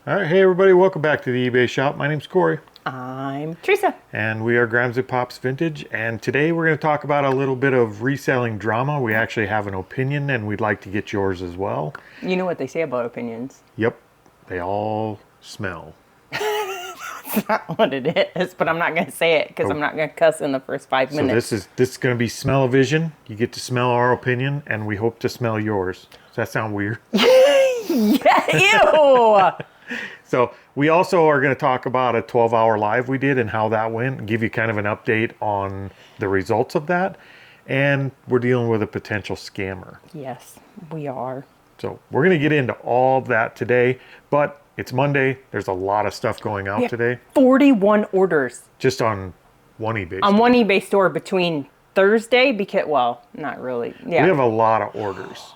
All right, hey everybody, welcome back to the eBay shop. My name's Corey. I'm Teresa. And we are Grimes and Pops Vintage. And today we're going to talk about a little bit of reselling drama. We actually have an opinion and we'd like to get yours as well. You know what they say about opinions. Yep, they all smell. That's not what it is, but I'm not going to say it because I'm not going to cuss in the first 5 minutes. So this is going to be smell-o-vision. You get to smell our opinion and we hope to smell yours. Does that sound weird? Yeah, ew! So we also are going to talk about a 12-hour live we did and how that went, and give you kind of an update on the results of that. And we're dealing with a potential scammer. Yes, we are. So we're going to get into all of that today, but it's Monday. There's a lot of stuff going out today. 41 orders. Just on one eBay store. On one eBay store between Thursday, because, well, not really. Yeah. We have a lot of orders.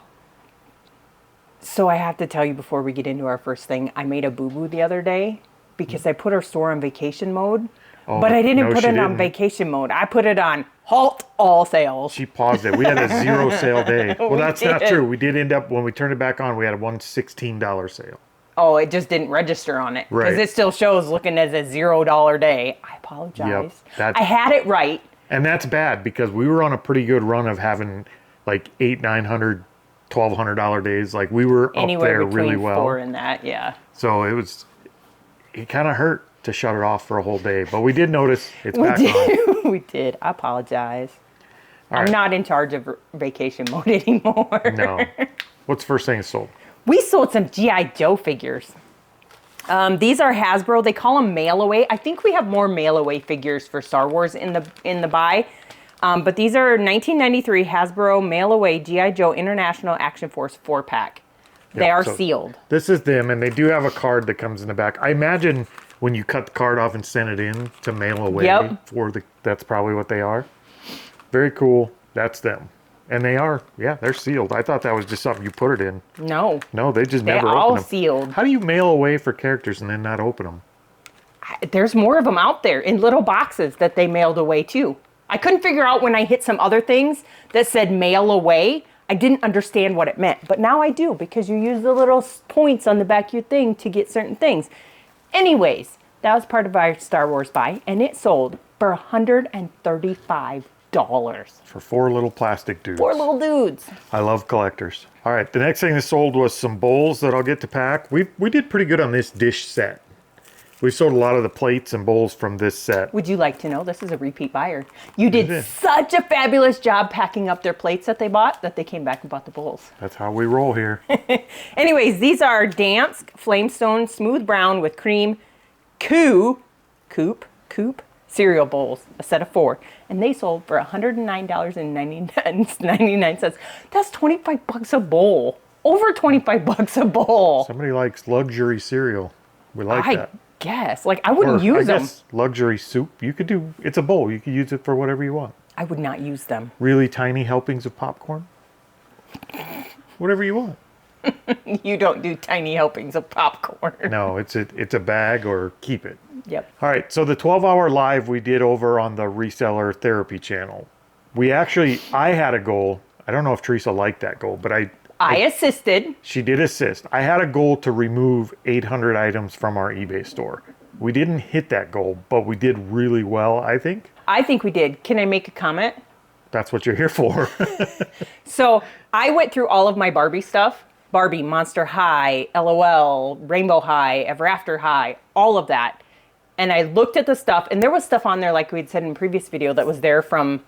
So I have to tell you before we get into our first thing, I made a boo-boo the other day because I put our store on vacation mode. Oh, but I didn't put it on vacation mode. I put it on halt all sales. She paused it. We had a 0 sale day. Well, that's not true. We did end up, when we turned it back on, we had a $116 sale. Oh, it just didn't register on it. Because it still shows looking as a $0 day. I apologize. Yep, I had it right. And that's bad because we were on a pretty good run of having like $800, $900, $1,200 days. Like we were anywhere up there really well. 4 and that, yeah. So it kind of hurt to shut it off for a whole day. But we did notice it's back on. We did. I apologize. I'm not in charge of vacation mode anymore. No. What's the first thing sold? We sold some G.I. Joe figures. These are Hasbro. They call them mail away. I think we have more mail away figures for Star Wars in the buy. But these are 1993 Hasbro mail away G.I. Joe International Action Force 4-pack. They are sealed. This is them, and they do have a card that comes in the back. I imagine when you cut the card off and send it in to mail away, that's probably what they are. Very cool. That's them. And they are, they're sealed. I thought that was just something you put it in. No. No, they just never open them. They're all sealed. How do you mail away for characters and then not open them? There's more of them out there in little boxes that they mailed away too. I couldn't figure out when I hit some other things that said mail away. I didn't understand what it meant, but now I do because you use the little points on the back of your thing to get certain things. Anyways, that was part of our Star Wars buy, and it sold for $135. For 4 little plastic dudes. 4 little dudes. I love collectors. All right, the next thing that sold was some bowls that I'll get to pack. We did pretty good on this dish set. We sold a lot of the plates and bowls from this set. Would you like to know? This is a repeat buyer. You did such a fabulous job packing up their plates that they bought that they came back and bought the bowls. That's how we roll here. Anyways, these are Dansk Flamestone Smooth Brown with Cream Coop cereal bowls, a set of 4. And they sold for $109.99. That's $25 a bowl. Over $25 a bowl. Somebody likes luxury cereal. We like that. Guess. Like, I wouldn't use them. Luxury soup. You could do, it's a bowl. You could use it for whatever you want. I would not use them. Really tiny helpings of popcorn. Whatever you want. You don't do tiny helpings of popcorn. No, it's a bag or keep it. Yep. All right, so the 12-hour live we did over on the Reseller Therapy channel. I had a goal. I don't know if Teresa liked that goal, but I assisted. She did assist. I had a goal to remove 800 items from our eBay store. We didn't hit that goal, but we did really well, I think. I think we did. Can I make a comment? That's what you're here for. So I went through all of my Barbie stuff. Barbie, Monster High, LOL, Rainbow High, Ever After High, all of that. And I looked at the stuff, and there was stuff on there, like we'd said in a previous video, that was there from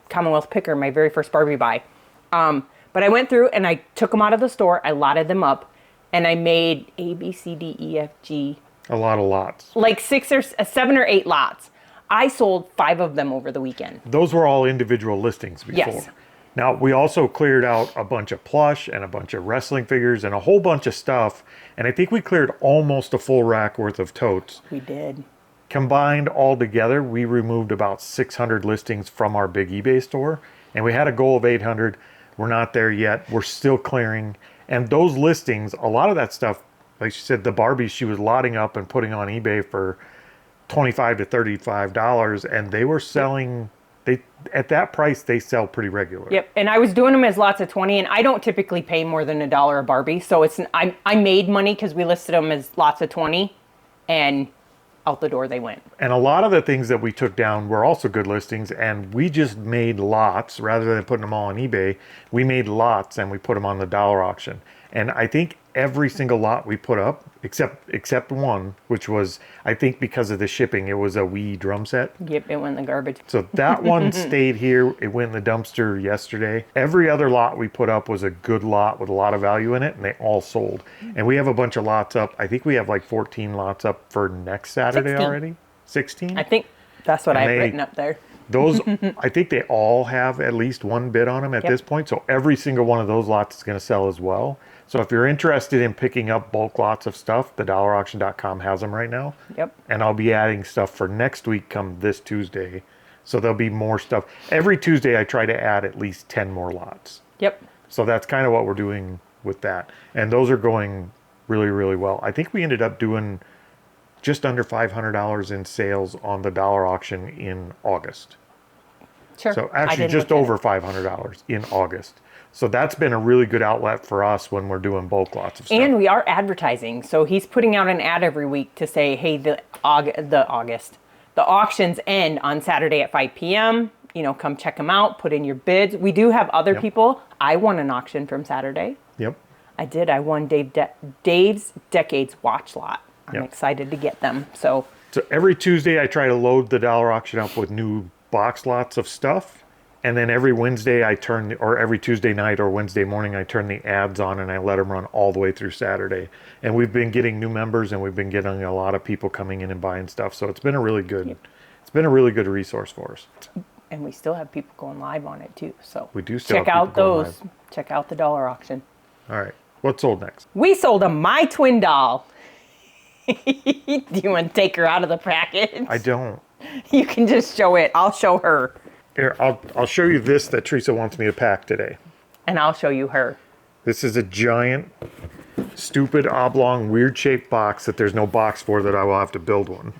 Commonwealth Picker, my very first Barbie buy. But I went through and I took them out of the store, I lotted them up, and I made A, B, C, D, E, F, G. A lot of lots. Like 7 or 8 lots. I sold 5 of them over the weekend. Those were all individual listings before. Yes. Now, we also cleared out a bunch of plush and a bunch of wrestling figures and a whole bunch of stuff. And I think we cleared almost a full rack worth of totes. We did. Combined all together, we removed about 600 listings from our big eBay store. And we had a goal of 800. We're not there yet. We're still clearing. And those listings, a lot of that stuff, like she said, the Barbies she was lotting up and putting on eBay for $25 to $35. And they were selling They at that price they sell pretty regular. Yep, and I was doing them as lots of 20, and I don't typically pay more than $1 a Barbie, so I made money because we listed them as lots of 20, and out the door they went. And a lot of the things that we took down were also good listings, and we just made lots rather than putting them all on eBay. We made lots and we put them on the dollar auction. And I think every single lot we put up, except one, which was, I think because of the shipping, it was a Wii drum set. Yep, it went in the garbage. So that one stayed here. It went in the dumpster yesterday. Every other lot we put up was a good lot with a lot of value in it, and they all sold. And we have a bunch of lots up. I think we have like 14 lots up for next Saturday 16. already. 16? I think that's what I've written up there. Those, I think they all have at least one bid on them at this point. So every single one of those lots is going to sell as well. So if you're interested in picking up bulk lots of stuff, thedollarauction.com has them right now. Yep. And I'll be adding stuff for next week come this Tuesday. So there'll be more stuff. Every Tuesday I try to add at least 10 more lots. Yep. So that's kind of what we're doing with that. And those are going really, really well. I think we ended up doing just under $500 in sales on the dollar auction in August. Sure. So actually just over $500 in August. So that's been a really good outlet for us when we're doing bulk lots of stuff. And we are advertising. So he's putting out an ad every week to say, hey, the auctions end on Saturday at 5 p.m. You know, come check them out, put in your bids. We do have other people. I won an auction from Saturday. Yep. I did. I won Dave's Decades watch lot. I'm excited to get them. So every Tuesday I try to load the dollar auction up with new box lots of stuff. And then every Wednesday or every Tuesday night or Wednesday morning, I turn the ads on and I let them run all the way through Saturday. And we've been getting new members and we've been getting a lot of people coming in and buying stuff. So it's been a really good, it's been a really good resource for us. And we still have people going live on it too. So we do still check have out people going those. live. Check out the dollar auction. All right. What's sold next? We sold a My Twin doll. Do you want to take her out of the package? I don't. You can just show it. I'll show her. Here, I'll show you this that Teresa wants me to pack today. And I'll show you her. This is a giant, stupid, oblong, weird-shaped box that there's no box for that I will have to build one.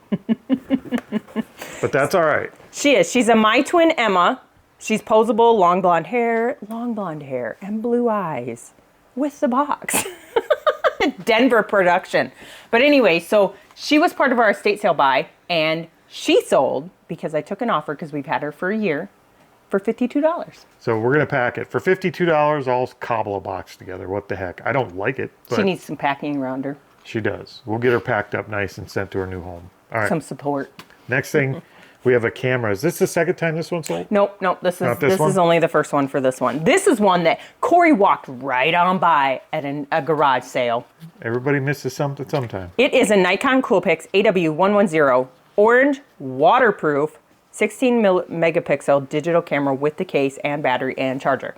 But that's all right. She is. She's a My Twin Emma. She's posable, long blonde hair, and blue eyes with the box. Denver production. But anyway, so she was part of our estate sale buy, and she sold, because I took an offer because we've had her for a year, for $52. So we're going to pack it. For $52, I'll cobble a box together. What the heck? I don't like it. But She needs some packing around her. She does. We'll get her packed up nice and sent to her new home. All right. Some support. Next thing, we have a camera. Is this the second time this one sold? Nope. This this one? is only the first one for this one. This is one that Corey walked right on by at a garage sale. Everybody misses something sometime. It is a Nikon Coolpix AW110 orange, waterproof, 16 megapixel digital camera with the case and battery and charger.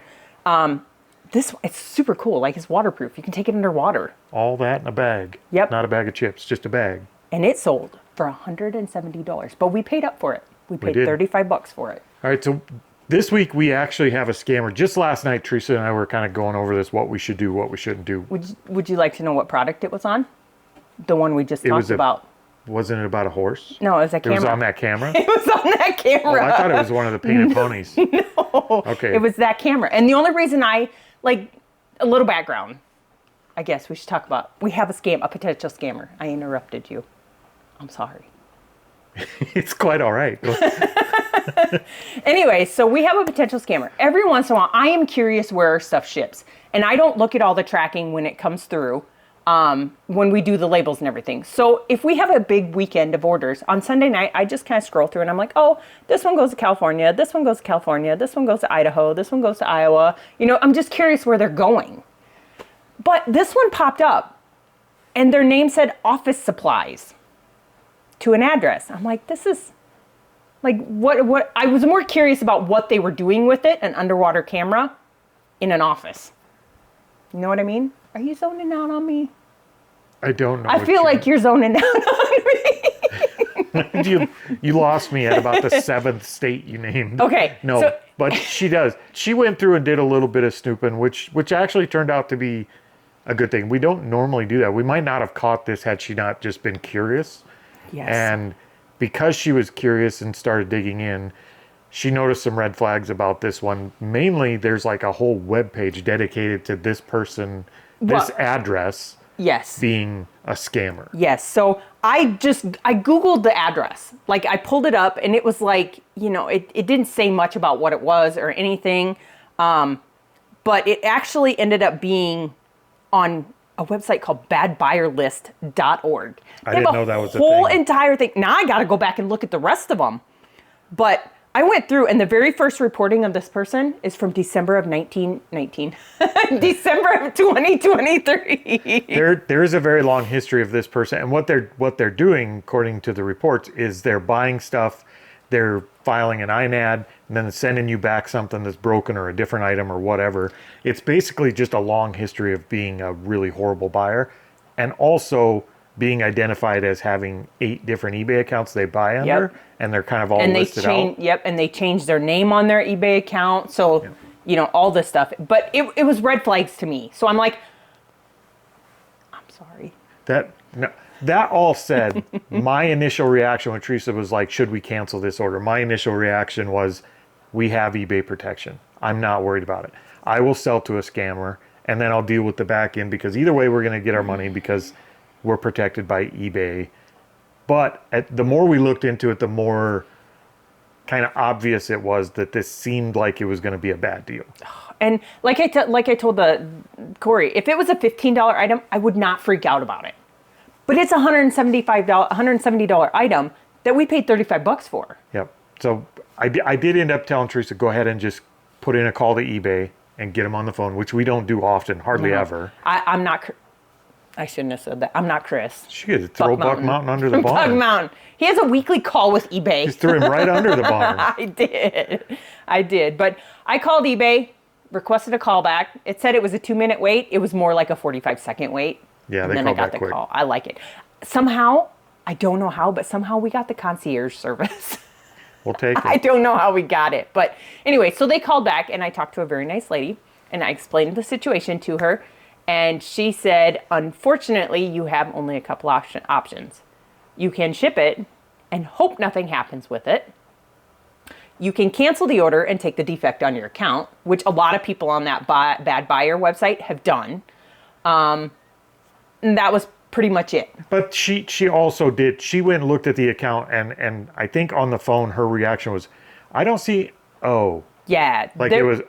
It's super cool. Like, it's waterproof. You can take it underwater. All that in a bag. Yep. Not a bag of chips, just a bag. And it sold for $170, but we paid up for it. We paid $35 for it. All right, so this week we actually have a scammer. Just last night, Teresa and I were kind of going over this, what we should do, what we shouldn't do. Would you like to know what product it was on? The one we just talked about. Wasn't it about a horse? No, it was a camera. It was on that camera? It was on that camera. Oh, I thought it was one of the painted ponies. No. Okay. It was that camera. And the only reason a little background, I guess we should talk about, we have a potential scammer. I interrupted you. I'm sorry. It's quite all right. Anyway, so we have a potential scammer. Every once in a while, I am curious where our stuff ships. And I don't look at all the tracking when it comes through. When we do the labels and everything. So if we have a big weekend of orders, on Sunday night, I just kind of scroll through and I'm like, oh, this one goes to California, this one goes to California, this one goes to Idaho, this one goes to Iowa. You know, I'm just curious where they're going. But this one popped up and their name said office supplies to an address. I'm like, this is like, what? I was more curious about what they were doing with it, an underwater camera in an office. You know what I mean? Are you zoning out on me? I don't know. I feel like you're zoning out on me. you lost me at about the 7th state you named. Okay. No, but she does. She went through and did a little bit of snooping, which actually turned out to be a good thing. We don't normally do that. We might not have caught this had she not just been curious. Yes. And because she was curious and started digging in, she noticed some red flags about this one. Mainly, there's like a whole web page dedicated to this person, this address Yes. being a scammer. Yes. So I Googled the address. Like I pulled it up and it was like, you know, it didn't say much about what it was or anything. But it actually ended up being on a website called badbuyerlist.org. I didn't know that was a thing. Whole entire thing. Now I got to go back and look at the rest of them. But I went through, and the very first reporting of this person is from December of 1919. December of 2023. There is a very long history of this person, and what they're doing, according to the reports, is they're buying stuff, they're filing an INAD, and then sending you back something that's broken or a different item or whatever. It's basically just a long history of being a really horrible buyer, and also being identified as having 8 different eBay accounts they buy under. Yep. And they're kind of all listed out. Yep, and they changed their name on their eBay account. So, you know, all this stuff. But it was red flags to me. So I'm like, I'm sorry. That all said, my initial reaction when Teresa was like, should we cancel this order? My initial reaction was, we have eBay protection. I'm not worried about it. I will sell to a scammer, and then I'll deal with the back end, because either way we're going to get our money because we're protected by eBay. But the more we looked into it, the more kind of obvious it was that this seemed like it was going to be a bad deal. And like I told Corey, if it was a $15 item, I would not freak out about it. But it's a $170 item that we paid $35 for. Yep. So I did end up telling Teresa, go ahead and just put in a call to eBay and get them on the phone, which we don't do often, hardly ever. I'm not... I shouldn't have said that. I'm not Chris. She could throw Buck Mountain under the barn. Buck Mountain. He has a weekly call with eBay. Just threw him right under the barn. I did. But I called eBay, requested a call back. It said it was a 2-minute wait. It was more like a 45-second wait. Yeah, they called back quick. And then I got the call. I like it. Somehow, I don't know how, but somehow we got the concierge service. We'll take it. I don't know how we got it. But anyway, so they called back, and I talked to a very nice lady, and I explained the situation to her. And she said, unfortunately, you have only a couple options. You can ship it and hope nothing happens with it. You can cancel the order and take the defect on your account, which a lot of people on that Bad Buyer website have done. And that was pretty much it. But she also did. She went and looked at the account, and I think on the phone, her reaction was, I don't see, Yeah. Like it was,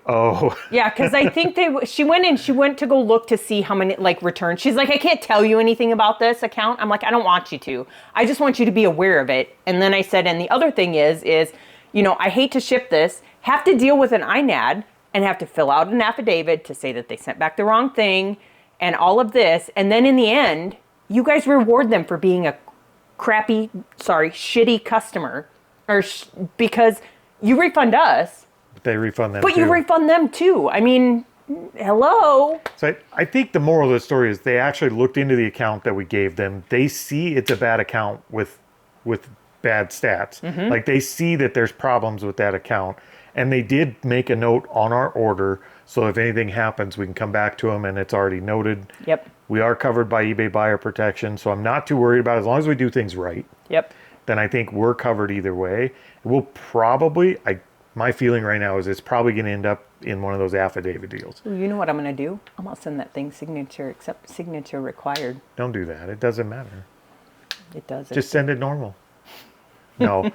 Yeah, because I think she went to go look to see how many returns. She's like, I can't tell you anything about this account. I'm like, I don't want you to. I just want you to be aware of it. And then I said, and the other thing is, you know, I hate to ship this, have to deal with an INAD and have to fill out an affidavit to say that they sent back the wrong thing and all of this. And then in the end, you guys reward them for being a shitty customer because you refund us. They refund them But you refund them too. I mean, hello. So I think the moral of the story is they actually looked into the account that we gave them. They see it's a bad account with bad stats. Mm-hmm. Like they see that there's problems with that account. And they did make a note on our order. So if anything happens, we can come back to them and it's already noted. Yep. We are covered by eBay buyer protection. So I'm not too worried about it. As long as we do things right. Yep. Then I think we're covered either way. We'll probably... My feeling right now is it's probably going to end up in one of those affidavit deals. You know what I'm going to do? I'm going to send that thing signature required. Don't do that. It doesn't matter. It doesn't. Just send it normal. No,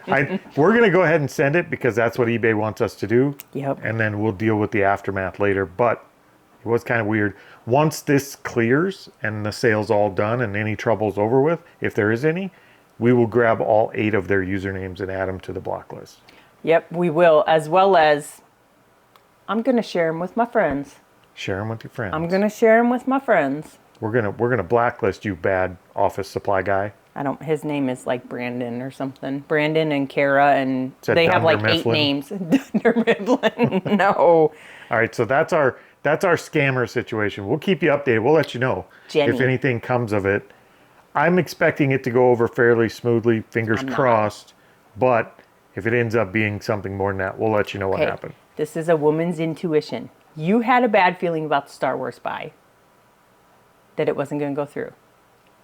we're going to go ahead and send it because that's what eBay wants us to do. Yep. And then we'll deal with the aftermath later. But it was kind of weird. Once this clears and the sale's all done and any trouble's over with, if there is any, we will grab all 8 of their usernames and add them to the block list. Yep, we will, as well as I'm going to share them with my friends. Share them with your friends. I'm going to share them with my friends. We're gonna blacklist you, bad office supply guy. His name is like Brandon or something. Brandon and Kara, and they have Dunder like 8 Mifflin? names. Dunder Mifflin. No. All right, so that's our scammer situation. We'll keep you updated. We'll let you know Jenny. if anything comes of it. I'm expecting it to go over fairly smoothly, fingers crossed. But if it ends up being something more than that, we'll let you know what happened. This is a woman's intuition. You had a bad feeling about the Star Wars buy, that it wasn't going to go through.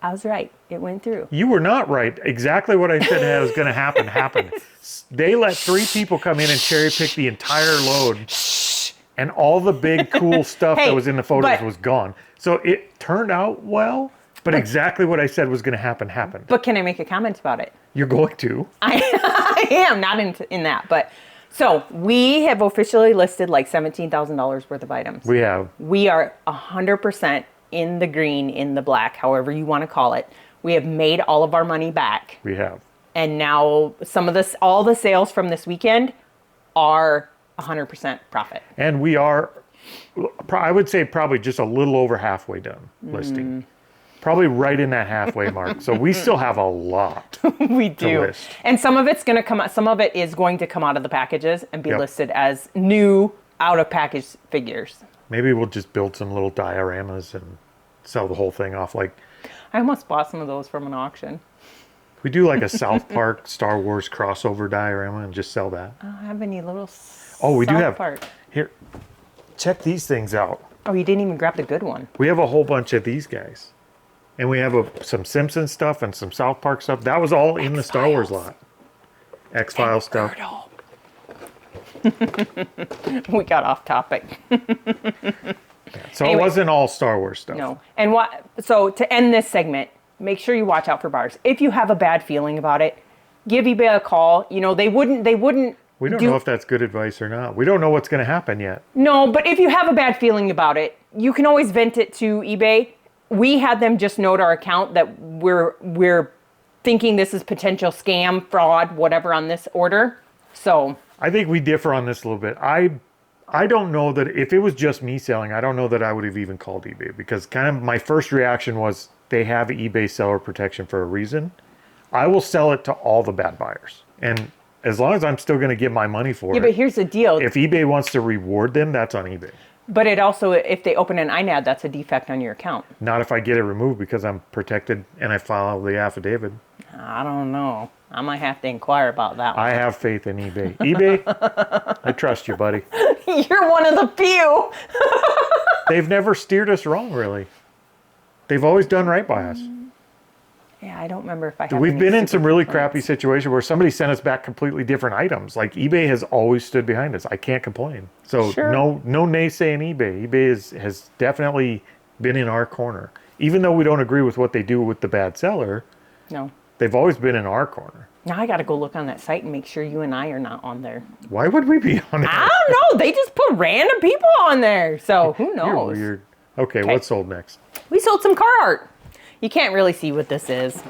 I was right. It went through. You were not right. Exactly what I said was going to happen happened. They let 3 people come in and cherry pick the entire load. And all the big cool stuff that was in the photos was gone. So it turned out well, but exactly what I said was going to happen happened. But can I make a comment about it? You're going to. I am not in that, but so we have officially listed like $17,000 worth of items. We have. We are 100% in the green, in the black, however you want to call it. We have made all of our money back. We have. And now all the sales from this weekend are 100% profit. And we are, I would say probably just a little over halfway done listing. Probably right in that halfway mark. So we still have a lot. We do. To list. And some of it's going to come out, some of it is going to come out of the packages and be listed as new out of package figures. Maybe we'll just build some little dioramas and sell the whole thing off. Like, I almost bought some of those from an auction. We do like a South Park Star Wars crossover diorama and just sell that. I don't have any little we do South have. Park. Here, check these things out. Oh, you didn't even grab the good one. We have a whole bunch of these guys. And we have some Simpsons stuff and some South Park stuff. That was all in the Star Wars lot. X-Files stuff. We got off topic. So Anyway. it wasn't all Star Wars stuff. No. And so to end this segment, make sure you watch out for bars. If you have a bad feeling about it, give eBay a call. You know, they wouldn't We don't know if that's good advice or not. We don't know what's going to happen yet. No, but if you have a bad feeling about it, you can always vent it to eBay. We had them just note our account that we're thinking this is potential scam, fraud, whatever on this order. So I think we differ on this a little bit. I don't know that if it was just me selling, I don't know that I would have even called eBay, because kind of my first reaction was they have eBay seller protection for a reason. I will sell it to all the bad buyers. And as long as I'm still going to get my money for it. yeah, but here's the deal. If eBay wants to reward them, that's on eBay. But it also, if they open an INAD, that's a defect on your account. Not if I get it removed because I'm protected and I file the affidavit. I don't know. I might have to inquire about that one. I have faith in eBay. eBay, I trust you, buddy. You're one of the few. They've never steered us wrong, really. They've always done right by us. Yeah, I don't remember if I have We've any been in some really complaints. crappy situations where somebody sent us back completely different items. Like eBay has always stood behind us. I can't complain. So Sure. no naysaying eBay. eBay has definitely been in our corner. Even though we don't agree with what they do with the bad seller, No. they've always been in our corner. Now I got to go look on that site and make sure you and I are not on there. Why would we be on it? I don't know. They just put random people on there. So who knows? You're weird. Okay, what's sold next? We sold some Carhartt. You can't really see what this is.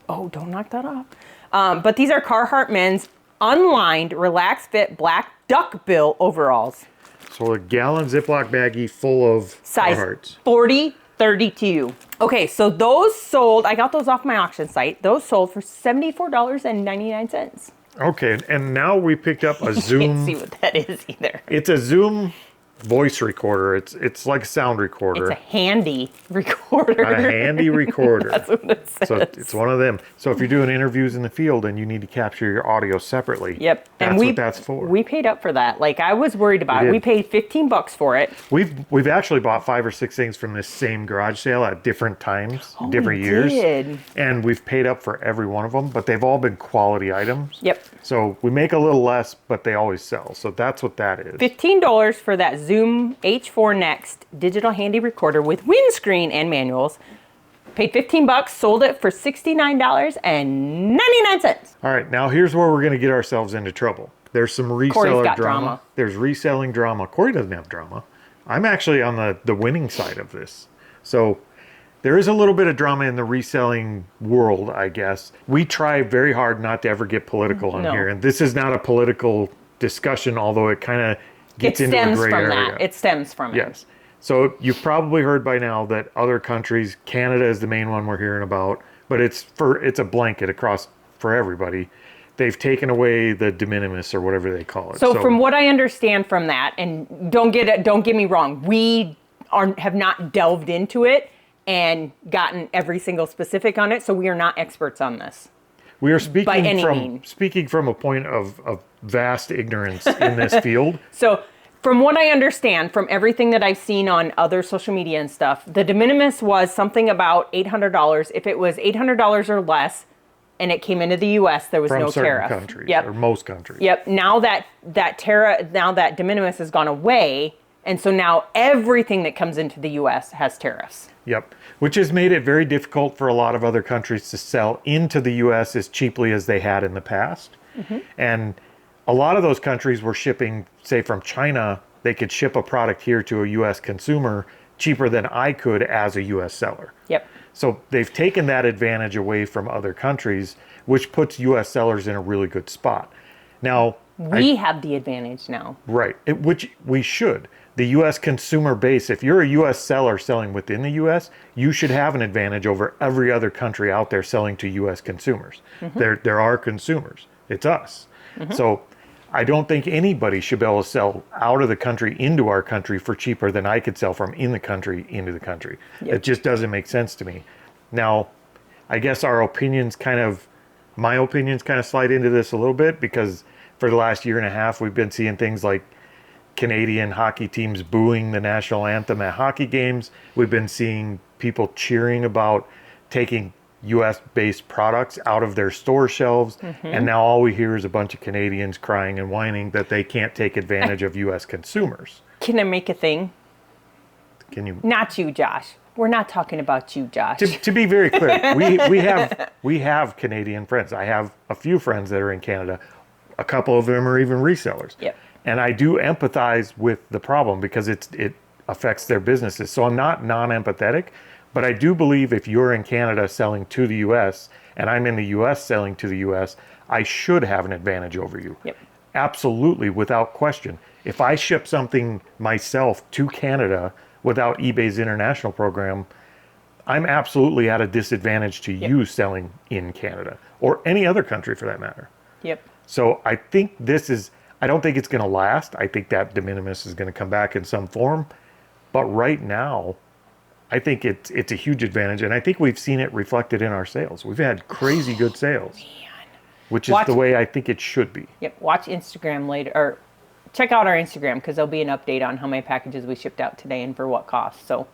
Oh, don't knock that off. But these are Carhartt men's unlined, relaxed fit black duckbill overalls. So a gallon Ziploc baggie full of Size Carhartts. 40-32. Okay, so those sold, I got those off my auction site. Those sold for $74.99. Okay, and now we picked up a Can't Zoom. see what that is either. It's a Zoom voice recorder. It's like a sound recorder. It's a handy recorder. A handy recorder. That's what it says. So it's one of them. So if you're doing interviews in the field and you need to capture your audio separately, Yep. that's what that's for. We paid up for that. Like I was worried about it. did. We paid $15 for it. We've actually bought 5 or 6 things from this same garage sale at different times, Oh, different we years. did. And we've paid up for every one of them, but they've all been quality items. Yep. So we make a little less, but they always sell. So that's what that is. $15 for that Zoom H4 Next digital handy recorder with windscreen and manuals. Paid $15, sold it for $69.99. All right, now here's where we're going to get ourselves into trouble. There's some Corey's reseller got drama. drama. There's reselling drama. Corey doesn't have drama. I'm actually on the winning side of this. So there is a little bit of drama in the reselling world, I guess. We try very hard not to ever get political on No. here. And this is not a political discussion, although it kind of gets into the gray area. It stems from it. Yes. So you've probably heard by now that other countries, Canada is the main one we're hearing about, but it's a blanket across for everybody. They've taken away the de minimis or whatever they call it. So from what I understand from that, and don't get me wrong, we have not delved into it and gotten every single specific on it, so we are not experts on this. we are by any speaking means. from a point of vast ignorance in this field. So From what I understand, from everything that I've seen on other social media and stuff, the de minimis was something about $800. If it was $800 or less, and it came into the U.S., there was From no certain tariff. countries, Yep. or most countries. Yep. Now that de minimis has gone away, and so now everything that comes into the U.S. has tariffs. Yep. Which has made it very difficult for a lot of other countries to sell into the U.S. as cheaply as they had in the past. And a lot of those countries were shipping, say from China, they could ship a product here to a U.S. consumer cheaper than I could as a U.S. seller. Yep. So they've taken that advantage away from other countries, which puts U.S. sellers in a really good spot. Now, We have the advantage now. right, which we should. The U.S. consumer base, if you're a U.S. seller selling within the U.S., you should have an advantage over every other country out there selling to U.S. consumers. There are consumers. It's us. So I don't think anybody should be able to sell out of the country into our country for cheaper than I could sell from in the country into the country. Yep. It just doesn't make sense to me. Now, I guess my opinions kind of slide into this a little bit, because for the last year and a half, we've been seeing things like Canadian hockey teams booing the national anthem at hockey games. We've been seeing people cheering about taking US-based products out of their store shelves. And now all we hear is a bunch of Canadians crying and whining that they can't take advantage of US consumers. Can I make a thing? Can you? Not you, Josh. We're not talking about you, Josh. To be very clear, we have Canadian friends. I have a few friends that are in Canada. A couple of them are even resellers. Yep. And I do empathize with the problem because it affects their businesses. So I'm not non-empathetic, but I do believe if you're in Canada selling to the US and I'm in the US selling to the US, I should have an advantage over you. Yep. Absolutely, without question. If I ship something myself to Canada without eBay's international program, I'm absolutely at a disadvantage to you selling in Canada or any other country for that matter. Yep. So I think I don't think it's going to last. I think that de minimis is going to come back in some form. But right now, I think it's a huge advantage. And I think we've seen it reflected in our sales. We've had crazy good sales, which is the way I think it should be. Yep. Watch Instagram later, or check out our Instagram, because there'll be an update on how many packages we shipped out today and for what cost. So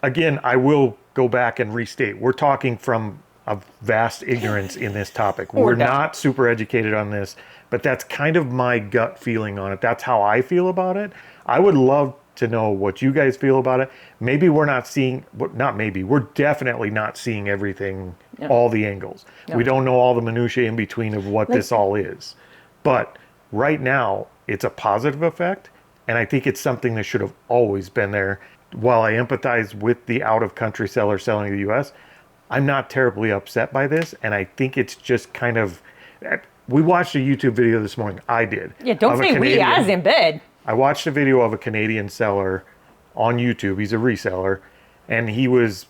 again, I will go back and restate. We're talking from a vast ignorance in this topic. We're not super educated on this, but that's kind of my gut feeling on it. That's how I feel about it. I would love to know what you guys feel about it. Maybe we're not seeing, not maybe, we're definitely not seeing everything, all the angles. We don't know all the minutiae in between of what this all is. But right now, it's a positive effect, and I think it's something that should have always been there. While I empathize with the out-of-country seller selling to the U.S., I'm not terribly upset by this, and I think it's just kind of... We watched a YouTube video this morning. I did. Yeah, don't say we as in bed. I watched a video of a Canadian seller on YouTube. He's a reseller, and he was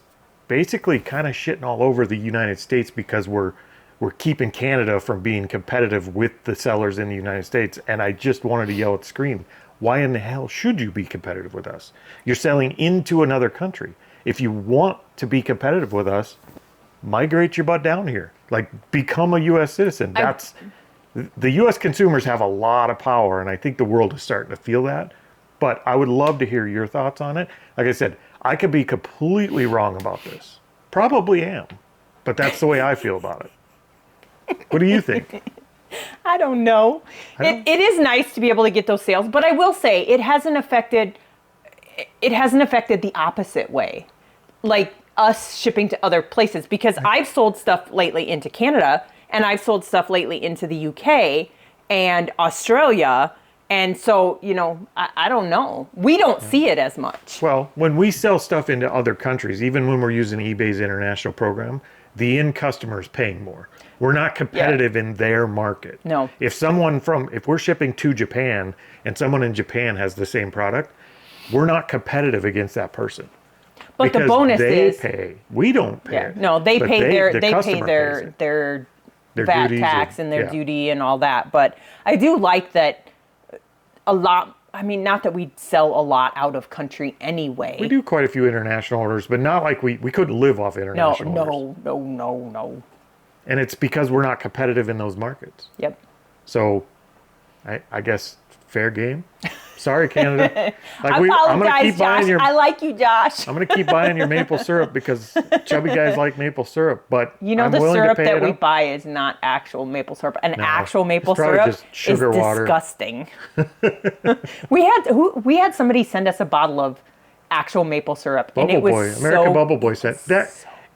basically kind of shitting all over the United States because we're keeping Canada from being competitive with the sellers in the United States. And I just wanted to yell at the screen, why in the hell should you be competitive with us? You're selling into another country. If you want to be competitive with us, migrate your butt down here. Like, become a U.S. citizen. The U.S. consumers have a lot of power, and I think the world is starting to feel that. But I would love to hear your thoughts on it. Like I said, I could be completely wrong about this. Probably am. But that's the way I feel about it. What do you think? I don't know. It is nice to be able to get those sales, but I will say it hasn't affected the opposite way. Like us shipping to other places, because I've sold stuff lately into Canada, and I've sold stuff lately into the UK and Australia. And so, I don't know. We don't see it as much. Well, when we sell stuff into other countries, even when we're using eBay's international program, the end customer is paying more. We're not competitive in their market. No. If we're shipping to Japan and someone in Japan has the same product, we're not competitive against that person. But because the bonus they is pay. We don't pay. Yeah, no, they But pay the their Their VAT duties tax and their yeah. duty and all that. But I do like that a lot. I mean, not that we sell a lot out of country anyway. We do quite a few international orders, but not like we couldn't live off international orders. No. And it's because we're not competitive in those markets. Yep. So I guess Fair game. Sorry, Canada. I I'm gonna apologize, keep buying Josh. your. I like you, Josh. I'm gonna keep buying your maple syrup because chubby guys like maple syrup. But You know, I'm the willing syrup to pay that it we up. buy is not actual maple syrup. An actual maple it's probably syrup just sugar is water. disgusting. we had somebody send us a bottle of actual maple syrup, and Bubble it was Boy, American so, Bubble Boy said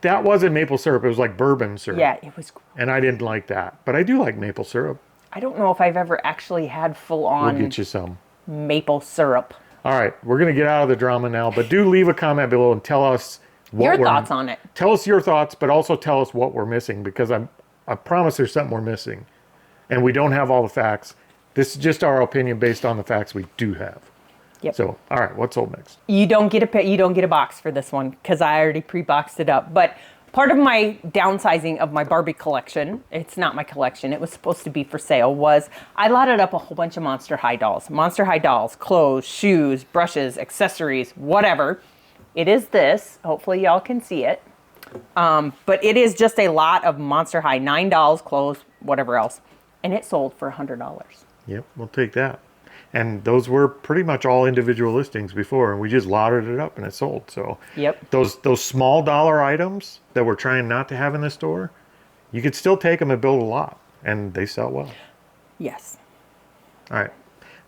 that wasn't maple syrup. It was like bourbon syrup. Yeah, it was. And I didn't like that, but I do like maple syrup. I don't know if I've ever actually had full We'll on get you some. maple syrup. All right, we're gonna get out of the drama now, but do leave a comment below and tell us Your thoughts on it. Tell us your thoughts, but also tell us what we're missing because I promise there's something we're missing, and we don't have all the facts. This is just our opinion based on the facts we do have. Yep. So, all right, what's sold next? You don't get a box for this one because I already pre-boxed it up. But part of my downsizing of my Barbie collection, it's not my collection, it was supposed to be for sale, was I lotted up a whole bunch of Monster High dolls. Monster High dolls, clothes, shoes, brushes, accessories, whatever. It is this. Hopefully y'all can see it. But it is just a lot of Monster High, 9 dolls, clothes, whatever else. And it sold for $100. Yep, we'll take that. And those were pretty much all individual listings before, and we just lotted it up and it sold. So Yep. those small dollar items that we're trying not to have in the store, you could still take them and build a lot, and they sell well. Yes. All right.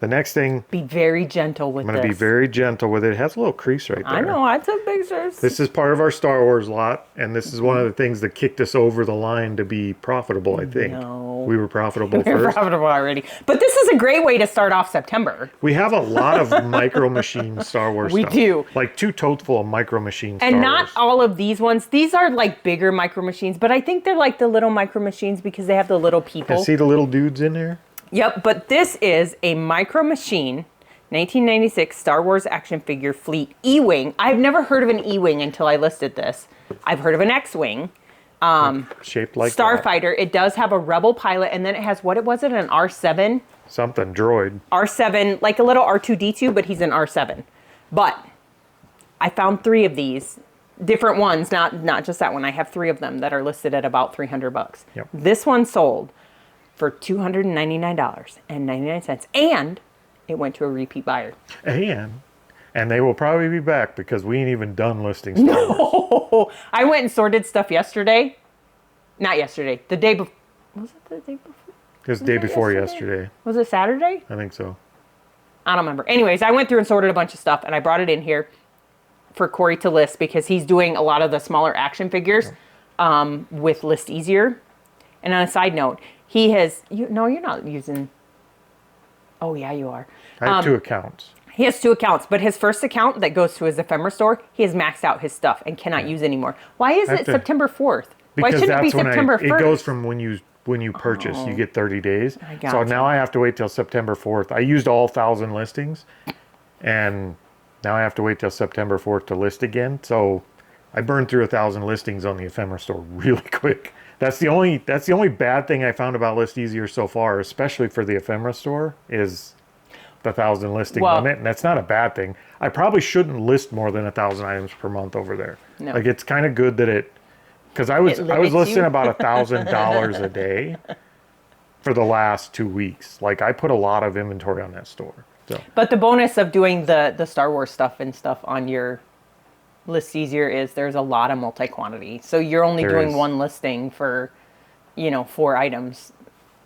The next thing, Be very gentle with I'm going to be very gentle with it. It has a little crease right there. I know, I took pictures. This is part of our Star Wars lot, and this is one of the things that kicked us over the line to be profitable, I think. No. We were profitable We're first. profitable already. But this is a great way to start off September. We have a lot of micro machine Star Wars We stuff. do. Like 2 totes full of micro machine Star And not Wars. all of these ones. These are like bigger micro machines, but I think they're like the little micro machines because they have the little people. And see the little dudes in there? Yep, but this is a micro machine, 1996 Star Wars action figure fleet E-Wing. I've never heard of an E-Wing until I listed this. I've heard of an X-Wing. Shaped like that. Starfighter. It does have a Rebel pilot, and then it has, what was it, an R7? Something, droid. R7, like a little R2-D2, but he's an R7. But I found 3 of these, different ones, not just that one. I have 3 of them that are listed at about $300. Yep. This one sold for $299.99, and it went to a repeat buyer. And they will probably be back because we ain't even done listing Star Wars. Oh, I went and sorted stuff yesterday. Not yesterday, the day before. Was it the day before? It was the day before yesterday. Was it Saturday? I think so. I don't remember. Anyways, I went through and sorted a bunch of stuff, and I brought it in here for Corey to list because he's doing a lot of the smaller action figures with List Easier. And on a side note, he has... No, you're not using... Oh, yeah, you are. I have 2 accounts. He has 2 accounts, but his first account that goes to his ephemera store, he has maxed out his stuff and cannot use anymore. Why is it September 4th? Why Because shouldn't it be that's when September 1st? it goes from when you purchase, you get 30 days. I So gotcha. now I have to wait till September 4th. I used all 1,000 listings, and now I have to wait till September 4th to list again. So I burned through 1,000 listings on the ephemera store really quick. That's the only bad thing I found about List Easier so far, especially for the ephemera store, is the 1,000 listing limit, and that's not a bad thing. I probably shouldn't list more than 1,000 items per month over there. No. Like it's kind of good that because I was limits listing you. about $1,000 a day for the last 2 weeks. Like I put a lot of inventory on that store. So But the bonus of doing the Star Wars stuff and stuff on your List Easier is there's a lot of multi-quantity. So you're only There doing is. one listing for, 4 items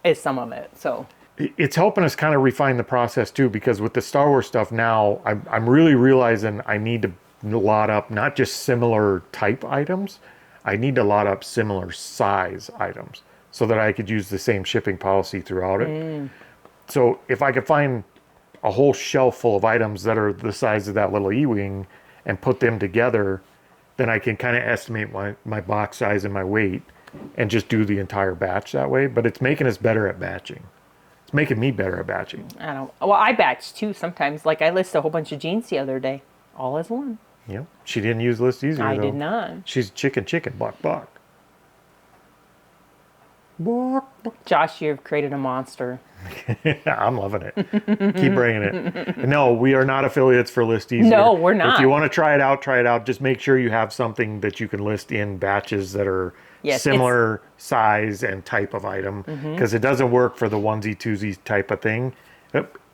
is some of it. So it's helping us kind of refine the process too, because with the Star Wars stuff now, I'm really realizing I need to lot up not just similar type items, I need to lot up similar size items so that I could use the same shipping policy throughout it. So if I could find a whole shelf full of items that are the size of that little E-Wing and put them together, then I can kind of estimate my box size and my weight and just do the entire batch that way. But it's making us better at batching. It's making me better at batching. I batch too sometimes. Like I list a whole bunch of jeans the other day, all as one. Yep. She didn't use List Easier, I though. did not. She's chicken, bark, bark. Bark, bark. Josh, you've created a monster. I'm loving it. Keep bringing it. No, we are not affiliates for List Easier. No, we're not. If you want to try it out, try it out. Just make sure you have something that you can list in batches that are similar size and type of item, because it doesn't work for the onesie, twosie type of thing.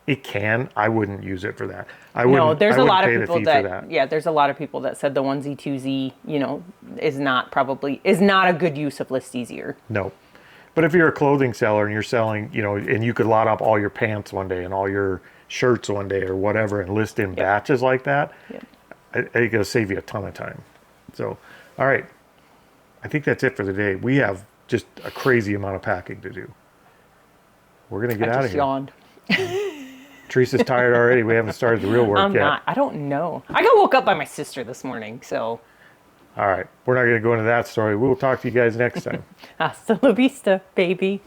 It can. I wouldn't use it for that. No, there's a lot of pay the people fee that, for that. yeah, there's a lot of people that said the onesie twosie, is not a good use of list easier. No. But if you're a clothing seller and you're selling, and you could lot up all your pants one day and all your shirts one day or whatever and list in batches like that, I think it'll save you a ton of time. So, all right. I think that's it for the day. We have just a crazy amount of packing to do. We're going to get out of here. Yawned. Teresa's tired already. We haven't started the real work I'm yet. not. I don't know. I got woke up by my sister this morning, so. All right. We're not going to go into that story. We'll talk to you guys next time. Hasta la vista, baby.